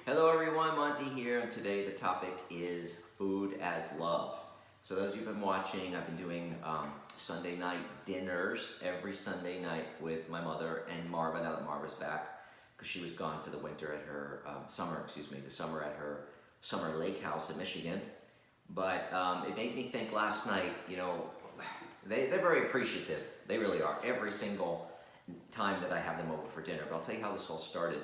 Hello everyone, Monty here, and today the topic is food as love. So those of you who've been watching, I've been doing Sunday night dinners every Sunday night with my mother and Marva, now that Marva's back, because she was gone for the winter at her, the summer at her summer lake house in Michigan. But it made me think last night, they're very appreciative. They really are. Every single time that I have them over for dinner. But I'll tell you how this all started.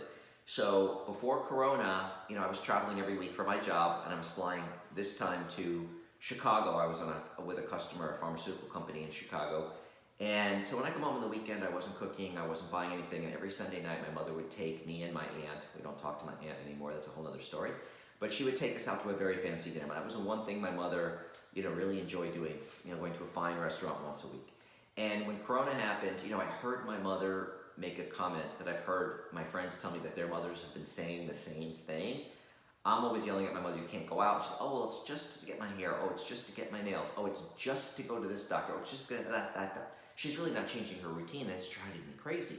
So before Corona, I was traveling every week for my job, and I was flying this time to Chicago. I was with a customer, a pharmaceutical company in Chicago. And so when I come home on the weekend, I wasn't cooking, I wasn't buying anything, and every Sunday night my mother would take me and my aunt. We don't talk to my aunt anymore, that's a whole other story. But she would take us out to a very fancy dinner. That was the one thing my mother, really enjoyed doing, going to a fine restaurant once a week. And when Corona happened, I heard my mother make a comment that I've heard my friends tell me that their mothers have been saying the same thing. I'm always yelling at my mother, you can't go out. She's, oh, well, it's just to get my hair. Oh, it's just to get my nails. Oh, it's just to go to this doctor. Oh, it's just to get that. She's really not changing her routine, and it's driving me crazy.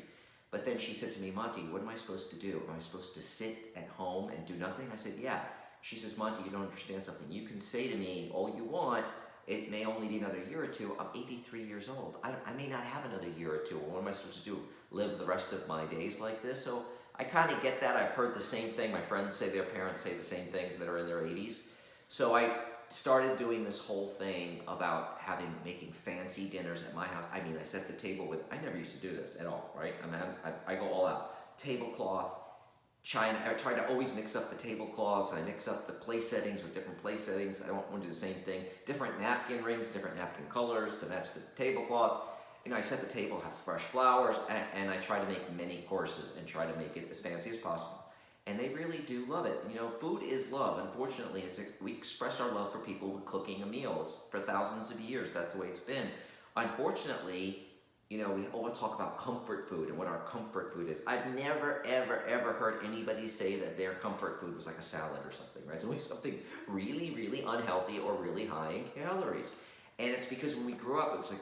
But then she said to me, Monty, what am I supposed to do? Am I supposed to sit at home and do nothing? I said, yeah. She says, Monty, you don't understand something. You can say to me all you want, it may only be another year or two. I'm 83 years old. I may not have another year or two. What am I supposed to do? Live the rest of my days like this? So I kind of get that. I've heard the same thing. My friends say their parents say the same things that are in their 80s. So I started doing this whole thing about making fancy dinners at my house. I mean, I set the table with, I never used to do this at all, right? I go all out. Tablecloth, China. I try to always mix up the tablecloths, and I mix up the place settings with different place settings. I don't want to do the same thing. Different napkin rings, different napkin colors to match the tablecloth. I set the table, have fresh flowers, and I try to make many courses and try to make it as fancy as possible. And they really do love it. Food is love. Unfortunately, we express our love for people with cooking a meal. It's for thousands of years. That's the way it's been. Unfortunately, we always talk about comfort food and what our comfort food is. I've never, ever, ever heard anybody say that their comfort food was like a salad or something, right? It's always something really, really unhealthy or really high in calories. And it's because when we grew up, it was like,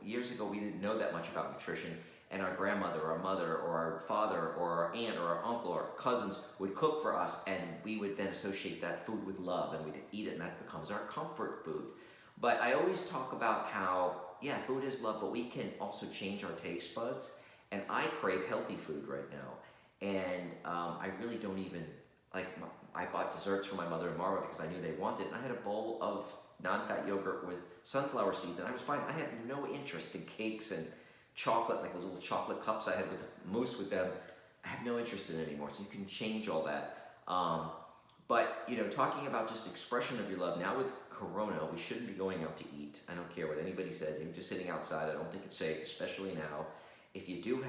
years ago, we didn't know that much about nutrition. And our grandmother, or our mother, or our father, or our aunt, or our uncle, or cousins would cook for us, and we would then associate that food with love, and we'd eat it, and that becomes our comfort food. But I always talk about how, yeah, food is love, but we can also change our taste buds. And I crave healthy food right now. And I really don't even, I bought desserts for my mother and Marva because I knew they wanted it. And I had a bowl of non-fat yogurt with sunflower seeds, and I was fine. I had no interest in cakes and chocolate, like those little chocolate cups I had with the mousse with them. I have no interest in it anymore, so you can change all that. But, talking about just expression of your love, now with Corona, we shouldn't be going out to eat. I don't care what anybody says. Even just sitting outside, I don't think it's safe, especially now. If you do,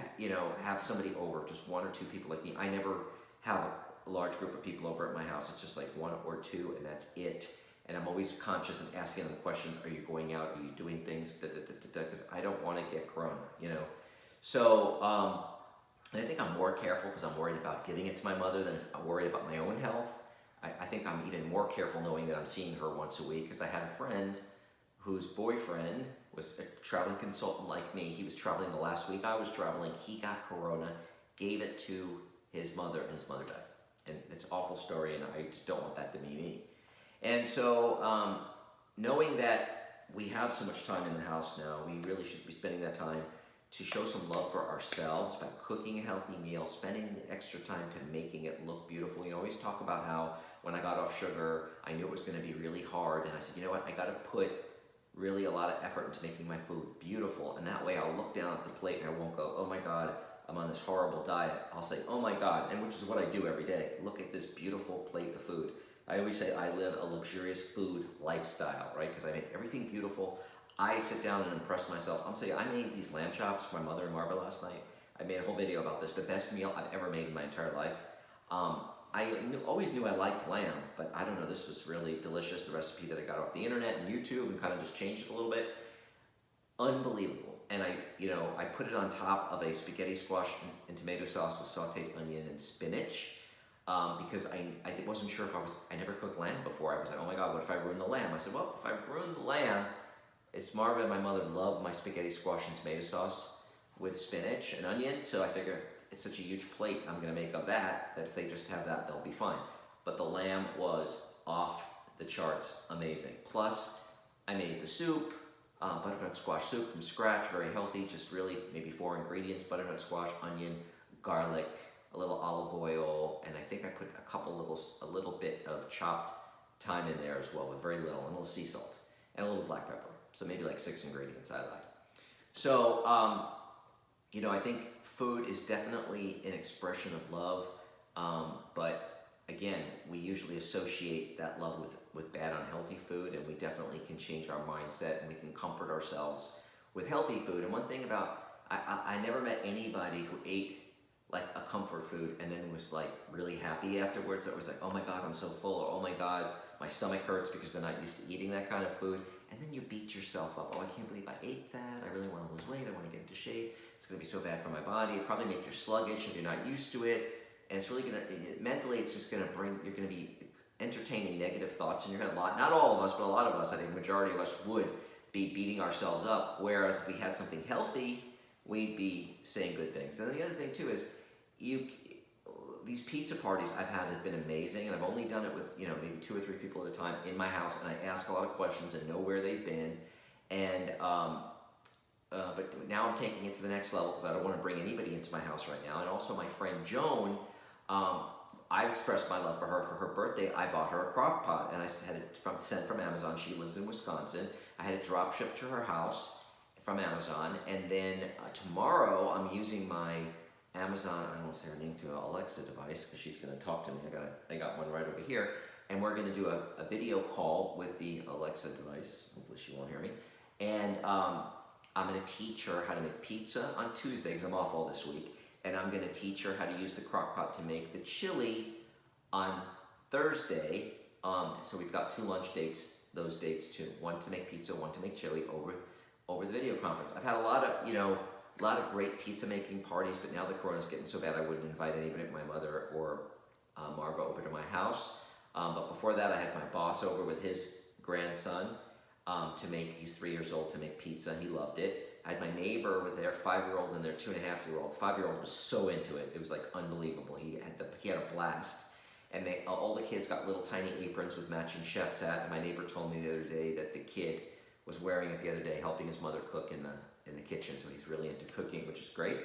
have somebody over, just one or two people like me. I never have a large group of people over at my house. It's just like one or two, and that's it. And I'm always conscious of asking them questions. Are you going out? Are you doing things? Because I don't want to get Corona, So, and I think I'm more careful because I'm worried about giving it to my mother than I'm worried about my own health. I think I'm even more careful knowing that I'm seeing her once a week, because I had a friend whose boyfriend was a traveling consultant like me. He was traveling the last week I was traveling. He got Corona, gave it to his mother, and his mother died. And it's an awful story, and I just don't want that to be me. And so, knowing that we have so much time in the house now, we really should be spending that time to show some love for ourselves by cooking a healthy meal, spending the extra time to making it look beautiful. Always talk about how when I got off sugar, I knew it was going to be really hard. And I said, you know what, I got to put really a lot of effort into making my food beautiful. And that way I'll look down at the plate and I won't go, oh my God, I'm on this horrible diet. I'll say, oh my God, and which is what I do every day. Look at this beautiful plate of food. I always say I live a luxurious food lifestyle, right? Because I make everything beautiful. I sit down and impress myself. I'm saying I made these lamb chops for my mother and Marva last night. I made a whole video about this. The best meal I've ever made in my entire life. Always knew I liked lamb, but I don't know, this was really delicious. The recipe that I got off the internet and YouTube and kind of just changed it a little bit. Unbelievable. And I put it on top of a spaghetti squash and tomato sauce with sauteed onion and spinach. Because I wasn't sure if I never cooked lamb before. I was like, oh my God, what if I ruin the lamb? I said, well, if I ruin the lamb, it's Marva and my mother love my spaghetti squash and tomato sauce with spinach and onion, so I figure it's such a huge plate I'm gonna make of that if they just have that, they'll be fine. But the lamb was off the charts amazing. Plus, I made the soup, butternut squash soup from scratch, very healthy, just really maybe 4 ingredients: butternut squash, onion, garlic, a little olive oil, and I think I put a little bit of chopped thyme in there as well, but very little, and a little sea salt, and a little black pepper. So maybe like 6 ingredients I like. So, you know, I think food is definitely an expression of love, but again, we usually associate that love with bad, unhealthy food, and we definitely can change our mindset, and we can comfort ourselves with healthy food. And one thing about, I never met anybody who ate like a comfort food and then was like really happy afterwards. It was like, oh my God, I'm so full, or oh my God, my stomach hurts, because they're not used to eating that kind of food. And then you beat yourself up. Oh, I can't believe I ate that. I really want to lose weight. I want to get into shape. It's going to be so bad for my body. It'll probably make you sluggish if you're not used to it. And it's really going to, mentally, it's just going to bring, you're going to be entertaining negative thoughts in your head a lot. Not all of us, but a lot of us, I think the majority of us would be beating ourselves up. Whereas if we had something healthy, we'd be saying good things. And then the other thing too is, these pizza parties I've had have been amazing, and I've only done it with, you know, maybe 2 or 3 people at a time in my house, and I ask a lot of questions and know where they've been, and but now I'm taking it to the next level because I don't want to bring anybody into my house right now. And also my friend Joan, I've expressed my love for her. For her birthday, I bought her a crock pot, and I had it sent from Amazon. She lives in Wisconsin. I had it drop shipped to her house from Amazon, and then tomorrow I'm using my Amazon, I don't want to say her name, to an Alexa device, because she's going to talk to me. I got one right over here, and we're going to do a video call with the Alexa device. Hopefully she won't hear me. And I'm going to teach her how to make pizza on Tuesday, because I'm off all this week, and I'm going to teach her how to use the crock pot to make the chili on Thursday. So we've got 2 lunch dates, those dates too. One to make pizza, one to make chili over the video conference. I've had a lot of great pizza making parties, but now the corona's getting so bad I wouldn't invite anybody, my mother or Margo, over to my house. But before that, I had my boss over with his grandson to make, he's 3 years old, to make pizza. He loved it. I had my neighbor with their 5-year-old and their 2.5-year-old. 5-year-old was so into it. It was like unbelievable. He had a blast. And all the kids got little tiny aprons with matching chef's hat. And my neighbor told me the other day that the kid was wearing it the other day, helping his mother cook in the kitchen. So he's really into cooking, which is great.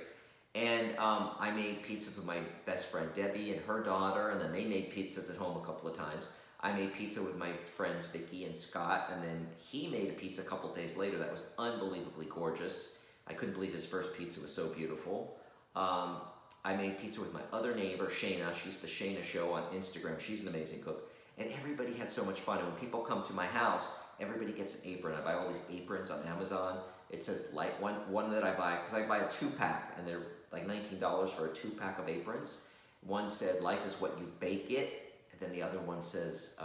And I made pizzas with my best friend Debbie and her daughter, and then they made pizzas at home a couple of times. I made pizza with my friends Vicky and Scott, and then he made a pizza a couple of days later that was unbelievably gorgeous. I couldn't believe his first pizza was so beautiful. I made pizza with my other neighbor, Shayna. She's the Shayna Show on Instagram. She's an amazing cook. And everybody had so much fun. And when people come to my house, everybody gets an apron. I buy all these aprons on Amazon. It says, like, one that I buy, because I buy a 2-pack, and they're like $19 for a 2-pack of aprons. One said, life is what you bake it. And then the other one says,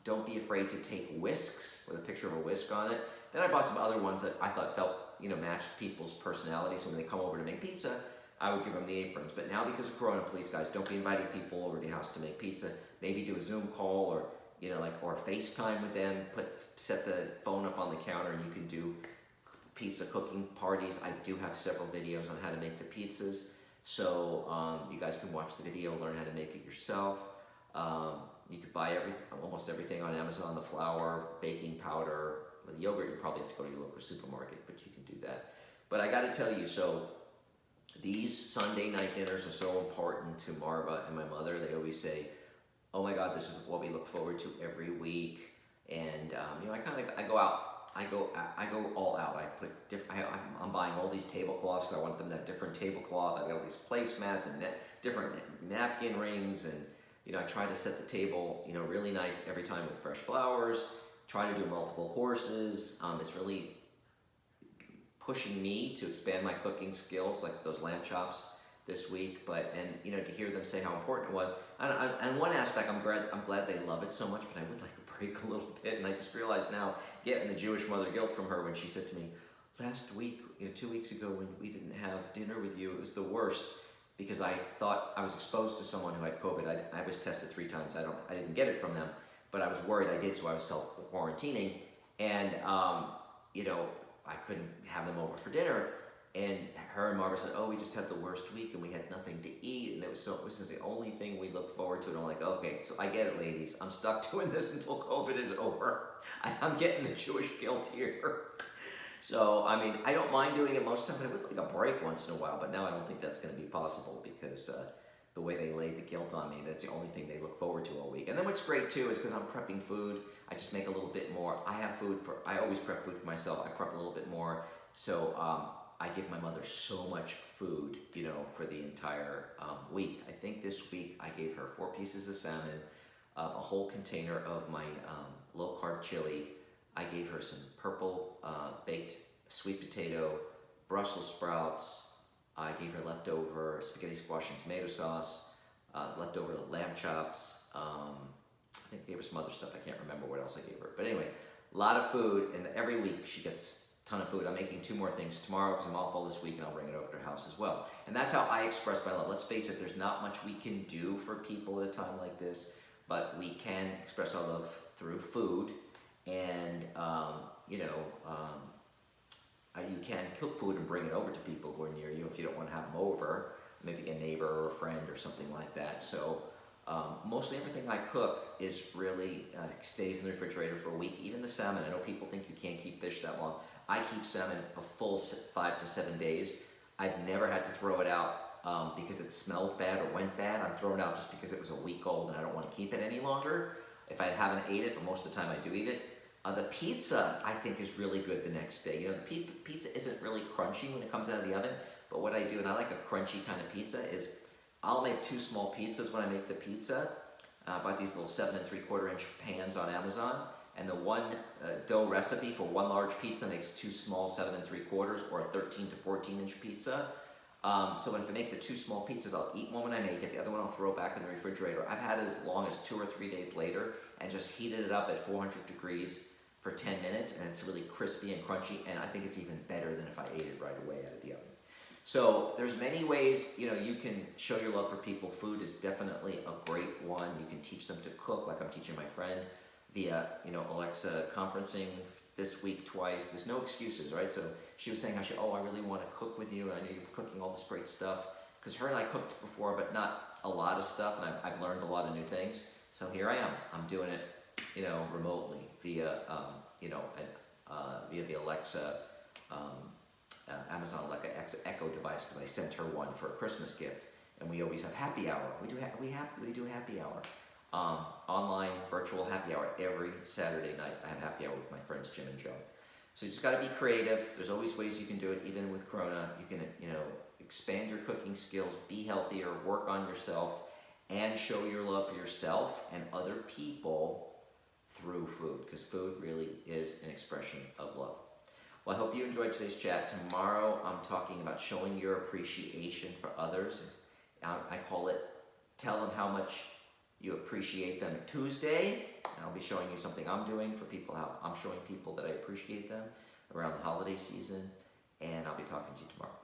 don't be afraid to take whisks, with a picture of a whisk on it. Then I bought some other ones that I thought felt, matched people's personalities. So when they come over to make pizza, I would give them the aprons. But now, because of Corona, please guys, don't be inviting people over to your house to make pizza. Maybe do a Zoom call, or or FaceTime with them. Set the phone up on the counter, and you can do pizza cooking parties. I do have several videos on how to make the pizzas, so you guys can watch the video, learn how to make it yourself. You could buy almost everything on Amazon: the flour, baking powder. With yogurt, you probably have to go to your local supermarket, but you can do that. But I got to tell you, so these Sunday night dinners are so important to Marva and my mother. They always say, "Oh my God, this is what we look forward to every week." And I go all out. I'm buying all these tablecloths because I want them that different tablecloth. I got all these placemats and different napkin rings, and I try to set the table really nice every time with fresh flowers. Try to do multiple courses. It's really pushing me to expand my cooking skills, like those lamb chops this week. And to hear them say how important it was. And one aspect, I'm glad they love it so much, but I would like a break a little bit. And I just realized now, getting the Jewish mother guilt from her when she said to me, last week, 2 weeks ago, when we didn't have dinner with you, it was the worst, because I thought I was exposed to someone who had COVID. I was tested 3 times. I didn't get it from them, but I was worried I did, so I was self-quarantining. And, I couldn't have them over for dinner. and her and Marva said, "Oh, we just had the worst week and we had nothing to eat, and this is the only thing we look forward to." And I'm like, "Okay, so I get it, ladies. I'm stuck doing this until COVID is over. I'm getting the Jewish guilt here." So, I mean, I don't mind doing it most of the time. I would like a break once in a while, but now I don't think that's going to be possible because the way they laid the guilt on me, that's the only thing they look forward to all week. And then what's great too is because I'm prepping food, I just make a little bit more. I always prep food for myself. I prep a little bit more. So I give my mother so much food, for the entire week. I think this week I gave her 4 pieces of salmon, a whole container of my low-carb chili. I gave her some purple baked sweet potato, Brussels sprouts. I gave her leftover spaghetti squash and tomato sauce, leftover lamb chops. I think I gave her some other stuff. I can't remember what else I gave her. But anyway, a lot of food, and every week she gets a ton of food. I'm making 2 more things tomorrow because I'm off all this week, and I'll bring it over to her house as well. And that's how I express my love. Let's face it, there's not much we can do for people at a time like this, but we can express our love through food. And you can cook food and bring it over to people who are near you if you don't want to have them over, maybe a neighbor or a friend or something like that. So mostly everything I cook is really stays in the refrigerator for a week. Even the salmon. I know people think you can't keep fish that long. I keep salmon a full 5 to 7 days. I've never had to throw it out because it smelled bad or went bad. I'm throwing it out just because it was a week old and I don't want to keep it any longer. If I haven't ate it, but most of the time I do eat it. The pizza, I think, is really good the next day. The pizza isn't really crunchy when it comes out of the oven, but what I do, and I like a crunchy kind of pizza, is I'll make 2 small pizzas when I make the pizza. I bought these little 7 3/4 inch pans on Amazon, and the one dough recipe for 1 large pizza makes 2 small 7 3/4 or a 13 to 14 inch pizza. So if I make the 2 small pizzas, I'll eat one when I make it, the other one I'll throw back in the refrigerator. I've had it as long as 2 or 3 days later and just heated it up at 400 degrees for 10 minutes, and it's really crispy and crunchy, and I think it's even better than if I ate it right away out of the oven. So there's many ways, you can show your love for people. Food is definitely a great one. You can teach them to cook, like I'm teaching my friend via, Alexa conferencing this week twice. There's no excuses, right? So she was saying how I really want to cook with you, and I know you're cooking all this great stuff. Because her and I cooked before, but not a lot of stuff, and I've learned a lot of new things. So here I am. I'm doing it, remotely via, via the Alexa, Amazon Alexa Echo device, because I sent her one for a Christmas gift, and we always have happy hour. We do happy hour, online virtual happy hour every Saturday night. I have happy hour with my friends Jim and Joe. So you just got to be creative. There's always ways you can do it, even with Corona. You can, expand your cooking skills, be healthier, work on yourself, and show your love for yourself and other people through food, because food really is an expression of love. Well, I hope you enjoyed today's chat. Tomorrow I'm talking about showing your appreciation for others. I call it Tell Them How Much You Appreciate Them Tuesday. And I'll be showing you something I'm doing for people, how I'm showing people that I appreciate them around the holiday season. And I'll be talking to you tomorrow.